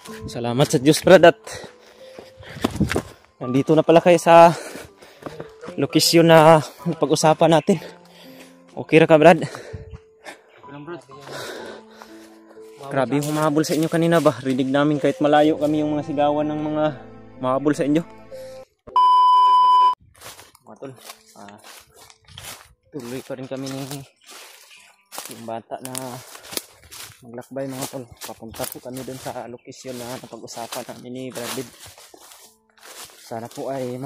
Salamat sa Diyos, Brad, at nandito na pala kayo sa lokasyon na pag-usapan natin. Okay ra ka, Brad? Grabe yung humahabol sa inyo kanina ba? Rinig namin kahit malayo kami yung mga sigawan ng mga humahabol sa inyo. Mga tol, tuloy pa rin kami ng yung bata na maglakbay mga tol. Papunta po kami dun sa lokasyon na napag-usapan namin ni Brad. Sana po ay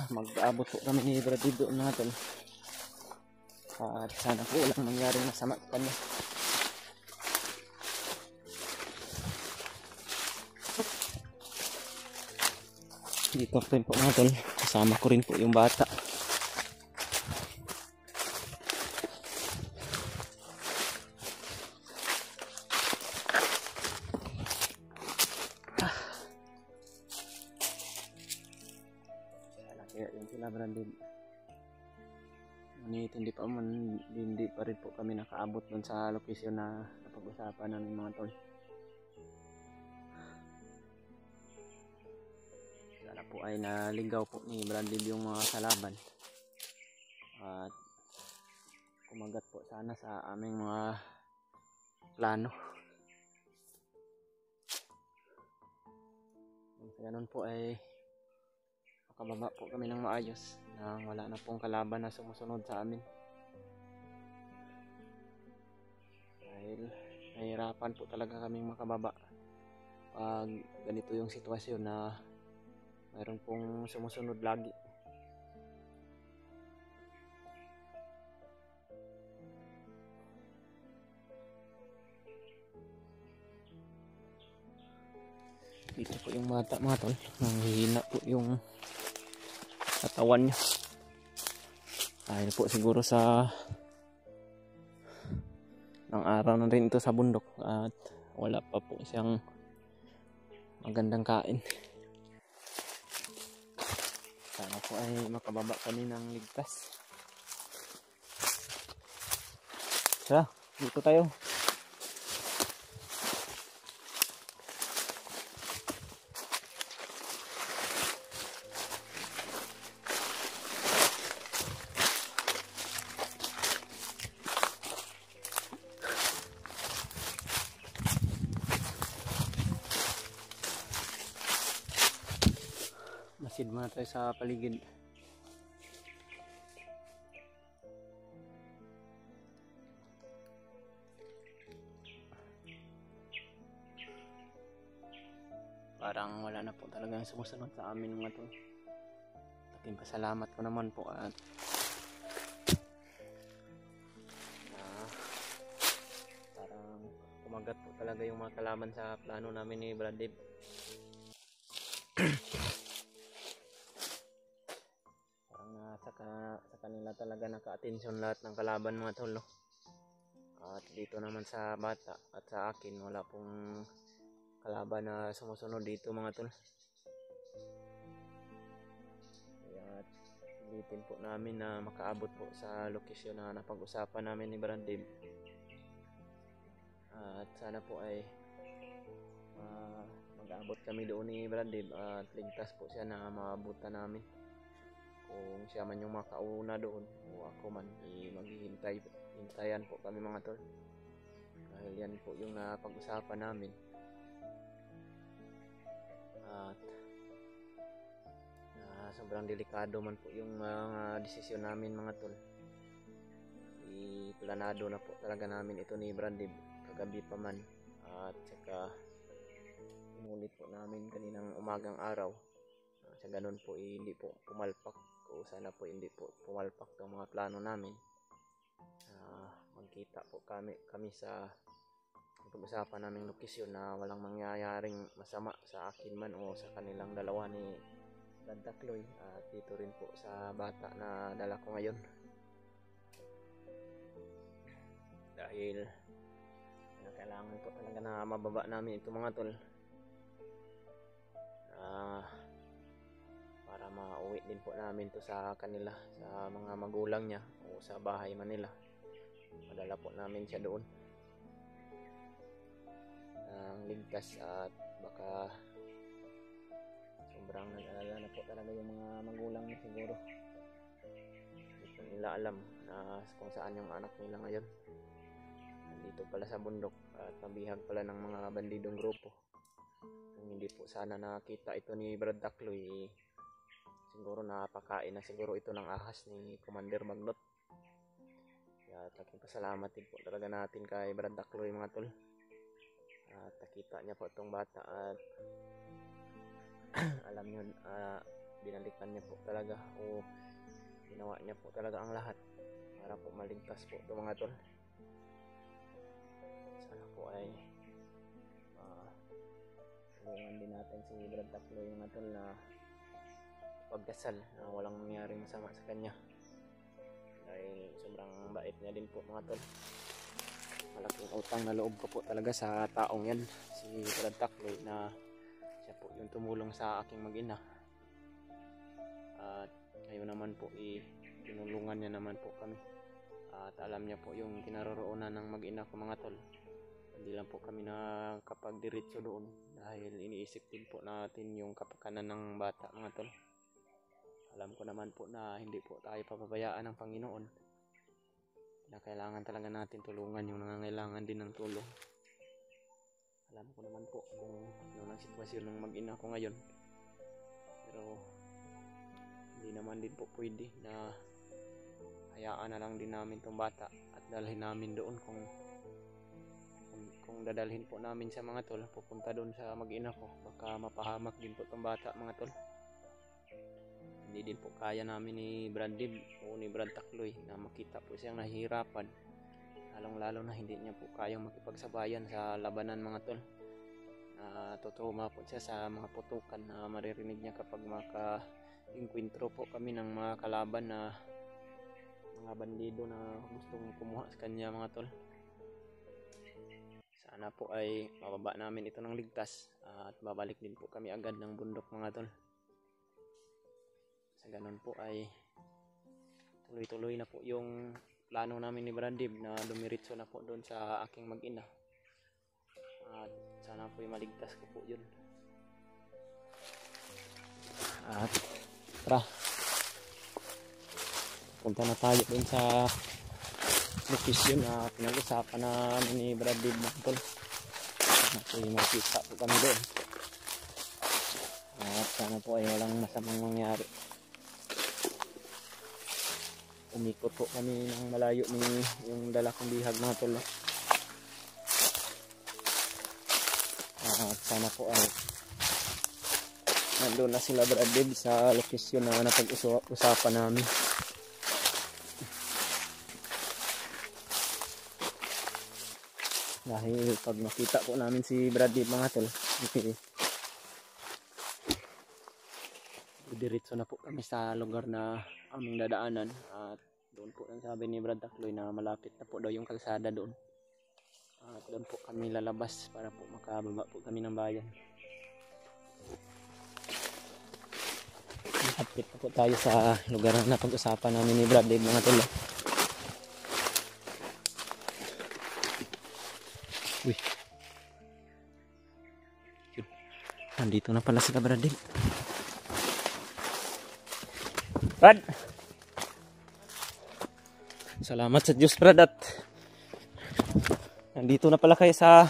mag-abot po kami ni Brad doon mga tol. At sana po walang mangyaring masama sa kanya. Dito rin po mga tol, kasama ko rin po yung bata. Kaya yung sila Brandon, hindi pa rin po kami nakaabot dun sa location na napag-usapan namin mga tol. Sana po ay naligaw po ni Brandon yung mga kalaban at kumagat po sana sa aming mga plano. Sa ganun po ay makababa po kami ng maayos nang wala na pong kalaban na sumusunod sa amin. Dahil nahihirapan po talaga kaming makababa pag ganito yung sitwasyon na mayroon pong sumusunod lagi. Dito po yung bata mga tol, nanghihina po yung katawan niya. Dahil po siguro sa ng araw na rin ito sa bundok at wala pa po siyang magandang kain. Sana po ay makababa kami ng ligtas. Tara, dito tayo. Masid muna tayo sa paligid. Parang wala na po talagang sumusunod sa amin mga tol. Laking pasalamat ko naman po at parang kumagat po talaga yung mga kalaban sa plano namin ni Brad Dave. Sa kanila talaga naka-atensyon lahat ng kalaban mga tol. At dito naman sa bata at sa akin wala pong kalaban na sumusunod dito mga tol. Kaya ulitin po namin na makaabot po sa lokasyon na napag-usapan namin ni Brad Dave. At sana po ay mag-abot kami doon ni Brad Dave at ligtas po siya na maabutan namin. Kung siya man yung makauna doon o ako man, maghihintayan po kami mga tol. Dahil yan po yung napag-usapan namin. At sobrang delikado man po yung desisyon namin mga tol. Planado na po talaga namin ito ni Brad Dave kagabi pa man. At saka inulit po namin kaninang umagang araw. Sa ganun po hindi po pumalpak o sana po hindi po pumalpak ang mga plano namin. Magkita po kami sa pag-usapan naming lokasyon na walang mangyayaring masama sa akin man o sa kanilang dalawa ni Santa Chloe at dito rin po sa bata na dala ko ngayon. Dahil kailangan po talaga na mababa namin ito mga tol. Para mauwi din po namin to sa kanila, sa mga magulang niya o sa bahay Manila. Madala po namin siya doon. Ang maligtas at baka sobrang nag-alala na po talaga yung mga magulang niya siguro. Hindi po nila alam na kung saan yung anak nila ngayon. Nandito pala sa bundok at nabihag pala ng mga bandidong grupo. Kung hindi po sana nakita ito ni Brad Dakloy, siguro napakain na siguro ito ng ahas ni Commander Magnot. Kaya taking pasalamat din po talaga natin kay Brad Dakloy mga tol. At nakita niya po itong bata at alam niyo, binalikan niya po talaga o ginawa niya po talaga ang lahat para po maligtas po ito mga tol. Sana po ay tulungan din natin si Brad Dakloy mga tol na pagdasal na walang mangyaring masama sa kanya dahil sobrang bait niya din po mga tol. Malaking utang na loob ko po talaga sa taong yan, si Brad Dakloy, na siya po yung tumulong sa aking mag-ina at ngayon naman po tinulungan niya naman po kami at alam niya po yung kinaroroonan ng mag-ina ko mga tol. Hindi lang po kami nakapagdiretso doon dahil iniisip din po natin yung kapakanan ng bata mga tol. Alam ko naman po na hindi po tayo papabayaan ng Panginoon na kailangan talaga natin tulungan yung nangangailangan din ng tulong. Alam ko naman po kung ano ang sitwasyon ng mag-ina ko ngayon, pero hindi naman din po pwede na hayaan na lang din namin itong bata at dalhin namin doon. Kung dadalhin po namin sa mga tol pupunta doon sa mag-ina ko, baka mapahamak din po itong bata mga tol. Hindi din po kaya namin ni Brad Dib o ni Brad Dakloy na makita po siyang nahihirapan, lalong lalo na hindi niya po kayang makipagsabayan sa labanan mga tol. Tutruma po siya sa mga putukan na maririnig niya kapag maka-inkwentro po kami ng mga kalaban na mga bandido na gustong kumuha sa kanya mga tol. Sana po ay mababa namin ito ng ligtas at babalik din po kami agad ng bundok mga tol. Sa ganun po ay tuloy-tuloy na po yung plano namin ni Brad Dib na dumiritso na po doon sa aking mag-ina. At sana po ay maligtas ko po yun. At tara, punta na tayo doon sa location na pinag-usapan na ni Brad Dib mga tol. Sana po ay makita po kami doon. At sana po ay walang masamang mangyari. Umikot po kami ng malayo ni yung dala kong bihag mga tol. At sana po ay nandun na sila Brad Dib sa location na napag-usapan namin. Dahil pag makita po namin si Brad Dib mga tol, diretso na po kami sa lugar na aming dadaanan. At doon po ang sabi ni Brad Dakloy na malapit na po daw yung kalsada doon. At doon po kami lalabas para po makababa po kami ng bayan. Malapit na po tayo sa lugar na pag-usapan namin ni Brad Dib mga tol. Uy, nandito na pala sila Brad Dib. Brad, salamat sa Diyos Brad at nandito na pala kayo sa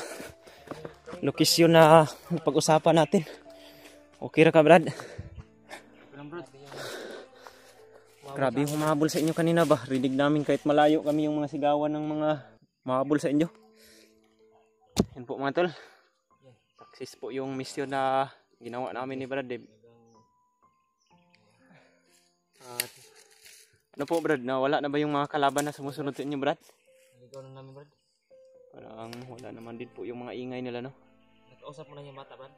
lokasyon na pag-usapan natin. Okay ra ka Brad? Grabe yung humahabol sa inyo kanina ba? Rinig namin kahit malayo kami yung mga sigawan ng mga mahabol sa inyo. Yan po mga tol, success po yung mission na ginawa namin ni Brad Dib. At ano po Brad, wala na ba yung mga kalaban na sumusunod sa inyo Brad? Naligaw na namin Brad. Parang wala naman din po yung mga ingay nila no? Nakausap mo na yung bata Brad?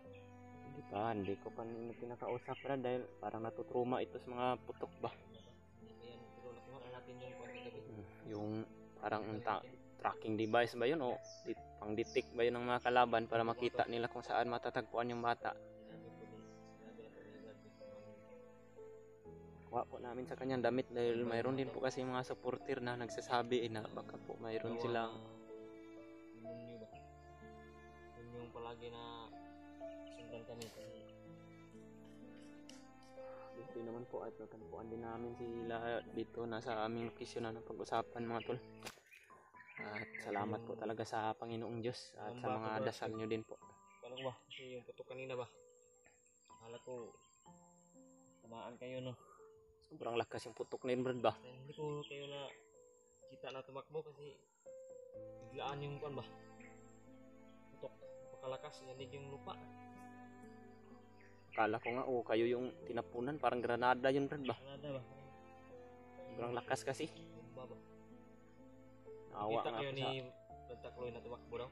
Hindi ko pa pinakausap Brad dahil parang natutruma ito sa mga putok ba. Pero nakuha na natin yung pagkagabi. Yung parang tracking device ba yun o pang detect ba yun ng mga kalaban para makita nila kung saan matatagpuan yung bata. Kuha po namin sa kanyang damit dahil mayroon din po kasi mga supporter na nagsasabi na baka po mayroon silang yung palagi na sundan kami kasi Hindi naman po at natagpuan din namin sila dito nasa aming lokasyon na pag-usapan mga tol. At salamat po talaga sa Panginoong Diyos at sa mga dasal nyo din po. paano ba? Kasi yung putok kanina ba? Akala ko tamaan kayo no. Sobrang lakas yung putok na yun Brad ba? Kaya hindi ko kayo na kita na tumakbo kasi biglaan yung kan ba? Putok. Napakalakas. Yanig yung lupa. Akala ko nga kayo yung tinapunan parang granada yun Brad ba? Kanada ba? Sobrang lakas kasi. Bomba ba? Naawa Kita nga kayo ako ni sa... Bantakloy na tumakbo daw.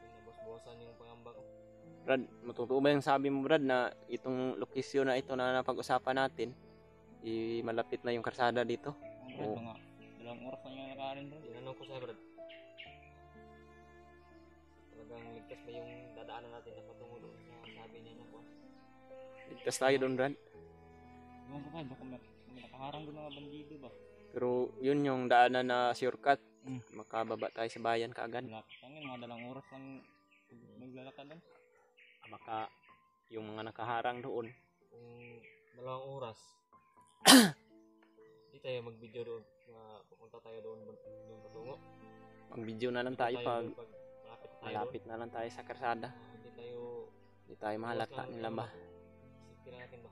Pinabos-bosan yung pangamba ko. Brad, matutuwa ba yung sabi mo Brad na itong lokasyon na ito na napag-usapan natin malapit na yung karsada dito? Brad, mga dalawang oras na yung nakarin bro. Tinanong ko sa'yo, Brad. Talagang ligtas ba yung dadaanan natin na patungo doon sa sabi niya na ko? Ligtas tayo doon Brad. Doon ko baka may nakaharang doon mga bandido ba? Pero yun yung daanan na shortcut. Makababa tayo sa bayan kaagad. Tangin, mga dalawang oras lang maglalakad doon. Baka yung mga nakaharang doon. Kung 2 oras, di tayo mag-video doon. Pupunta tayo doon patungo. Mag-video na lang tayo pag malapit malapit na tayo na lang tayo sa karsada. Hindi tayo mahalata nila ba? Safety na natin ba?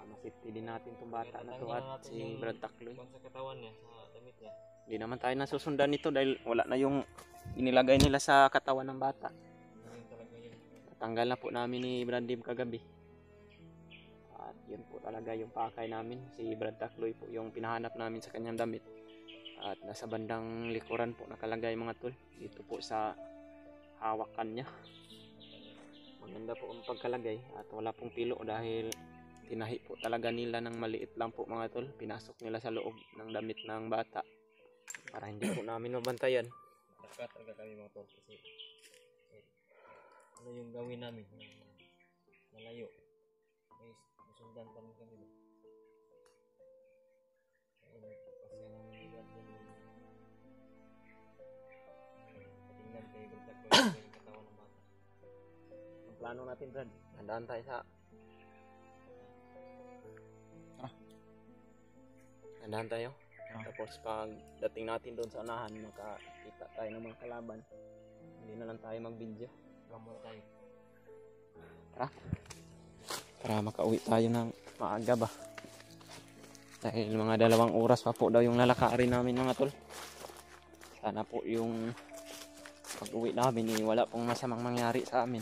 Masafety din natin itong bata na to at si Brad Takloy. Sa katawan niya, sa damit niya. Hindi naman tayo nasusundan nito dahil wala na yung inilagay nila sa katawan ng bata. Yun talaga yun. Natanggal na po namin ni Brad Dim kagabi. At yun po talaga yung pakay namin. Si Brad Takloy po yung pinahanap namin sa kanyang damit. At nasa bandang likuran po nakalagay mga tol. Dito po sa hawakan niya. Maganda po ang pagkalagay at wala pong pilo dahil tinahi po talaga nila ng maliit lang po mga tol. Pinasok nila sa loob ng damit ng bata para hindi po namin mabantayan. Dapat talaga kami mga tol kasi ano yung gawin namin malayo. May sundan pa rin kami ba? Kasi namin yung Brad yan. Patingnan kayo Brad ko yung katawan ng bata. Ang plano natin Brad, handaan tayo sa handaan tayo. Tapos pag dating natin doon sa unahan, makakita tayo ng mga kalaban. Hindi na lang tayo mag-video. Gamor tayo. Para makauwi tayo ng maaga ba. Dahil mga 2 oras pa po daw yung lalakarin namin mga tol. Sana po yung pag-uwi namin wala pong masamang mangyari sa amin.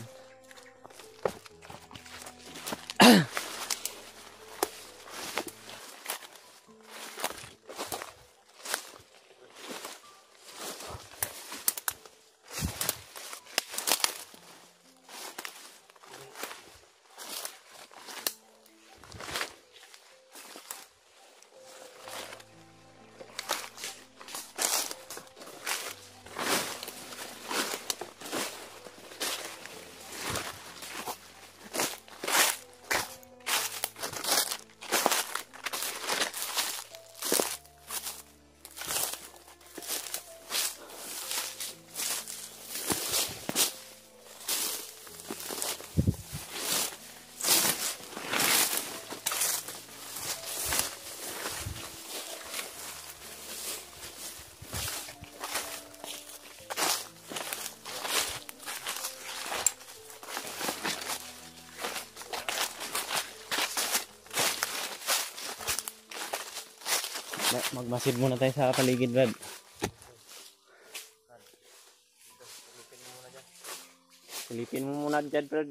Magmasid muna tayo sa paligid Brad. Silipin mo muna dyan Brad.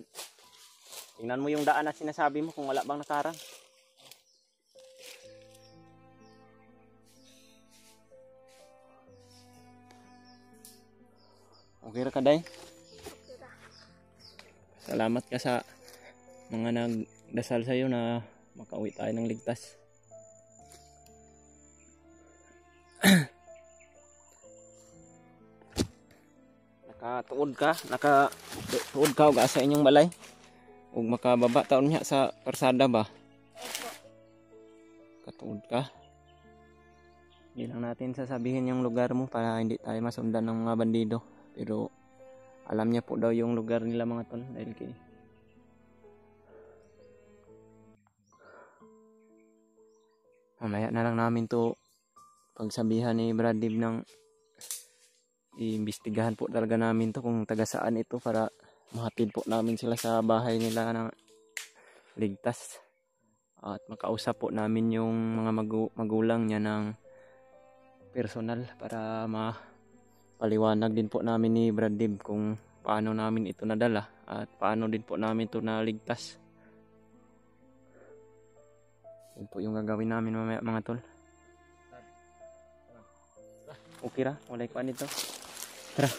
Tingnan mo yung daan na sinasabi mo kung wala bang nakarang. Okay ra ka day? Salamat ka sa mga nagdasal sa'yo na makauwi tayo ng ligtas. Nakatuod ka og sa inyong balay ug makababa taon niya sa karsada ba? Katuod ka. Hindi lang natin sasabihin yung lugar mo para hindi tayo masundan ng mga bandido, pero Alam niya po daw yung lugar nila mga tol dahil kay mamaya na lang namin to pagsabihan ni Brad Dib ng iimbestigahan po talaga namin to kung taga saan ito para mahatid po namin sila sa bahay nila ng ligtas at makausap po namin yung mga magulang niya ng personal para mapaliwanag din po namin ni Brad Dib kung paano namin ito nadala at paano din po namin ito naligtas. Yun po yung gagawin namin mamaya mga tol. Okay ra? Walay kuan dito. Tara.